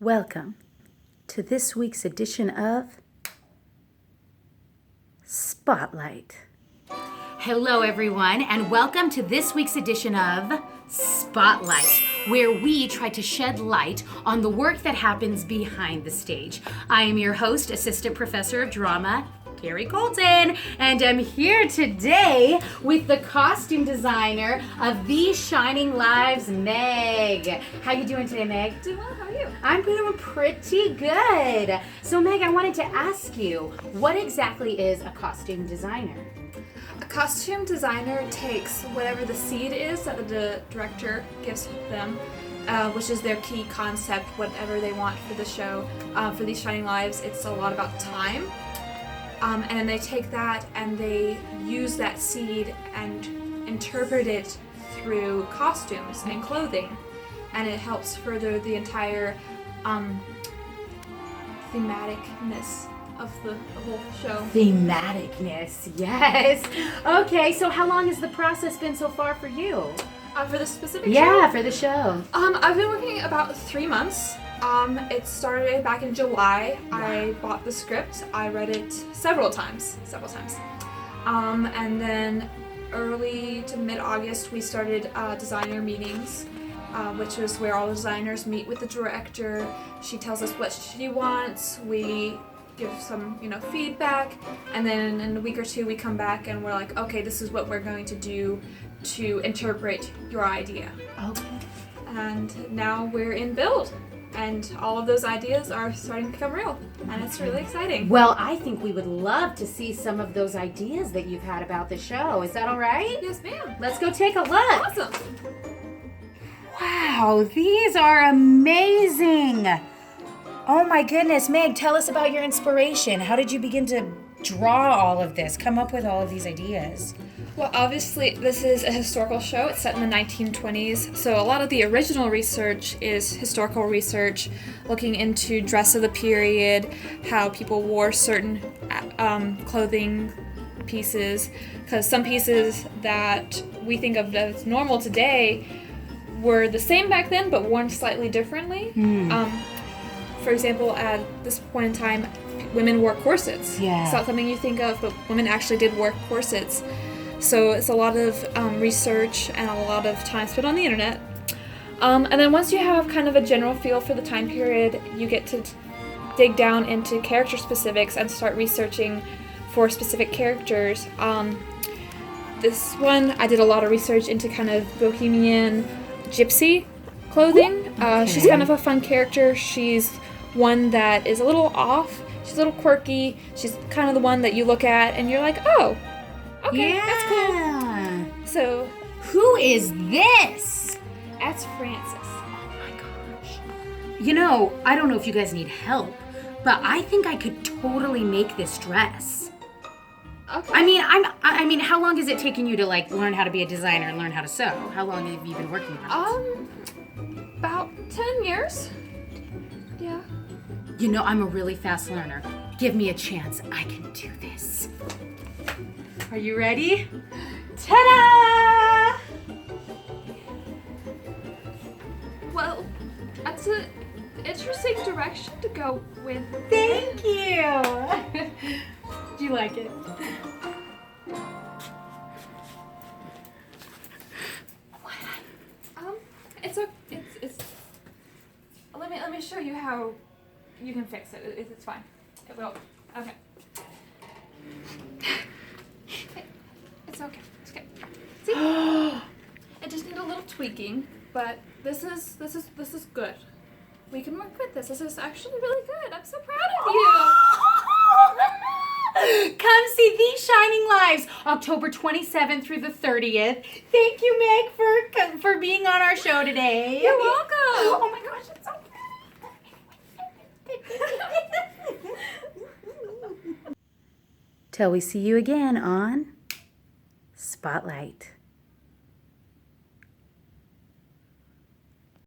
Welcome to this week's edition of Spotlight. Hello, everyone, and welcome to this week's edition of Spotlight, where we try to shed light on the work that happens behind the stage. I am your host, Assistant Professor of Drama, Carrie Colton, and I'm here today with the costume designer of These Shining Lives, Meg. How you doing today, Meg? Doing well, how are you? I'm doing pretty good. So, Meg, I wanted to ask you, what exactly is a costume designer? A costume designer takes whatever the seed is that the director gives them, which is their key concept, whatever they want for the show. For These Shining Lives, it's a lot about time. And then they take that and they use that seed and interpret it through costumes and clothing. And it helps further the entire thematicness of the whole show. Thematicness, yes. Okay, so how long has the process been so far for you? For the specific show? Yeah, for the show. I've been working about 3 months. It started back in July. Wow. I bought the script. I read it several times. And then early to mid-August, we started designer meetings, which is where all the designers meet with the director. She tells us what she wants. We give some, feedback, and then in a week or two we come back and we're like, okay, this is what we're going to do to interpret your idea. Okay. And now we're in build. And all of those ideas are starting to become real, and it's really exciting. Well, I think we would love to see some of those ideas that you've had about the show. Is that all right? Yes, ma'am. Let's go take a look. Awesome. Wow, these are amazing. Oh my goodness, Meg, tell us about your inspiration. How did you begin to draw all of this, come up with all of these ideas? Well, obviously, this is a historical show. It's set in the 1920s, so a lot of the original research is historical research, looking into dress of the period, how people wore certain clothing pieces, because some pieces that we think of as normal today were the same back then, but worn slightly differently. For example, at this point in time, women wore corsets. Yeah. It's not something you think of, but women actually did wear corsets. So it's a lot of research and a lot of time spent on the internet. And then once you have kind of a general feel for the time period, you get to dig down into character specifics and start researching for specific characters. This one, I did a lot of research into kind of bohemian gypsy clothing. Okay. She's kind of a fun character. She's one that is a little off. She's a little quirky. She's kind of the one that you look at and you're like, oh, okay, yeah. That's cool. So, who is this? that's Frances. Oh my gosh. I don't know if you guys need help, but I think I could totally make this dress. Okay. I mean, how long has it taken you to learn how to be a designer and learn how to sew? How long have you been working on it? About 10 years. Yeah. I'm a really fast learner. Give me a chance. I can do this. Are you ready? Ta-da! Well, that's an interesting direction to go with. Thank you. Do you like it? It's let me show you how you can fix it. It's fine. It will. Okay. It's okay. It's okay. See? It just needs a little tweaking, but this is good. We can work with this. This is actually really good. I'm so proud of you. Come see These Shining Lives, October 27th through the 30th. Thank you, Meg, for being on our show today. You're welcome. Oh my gosh, it's so good. Till we see you again on Spotlight.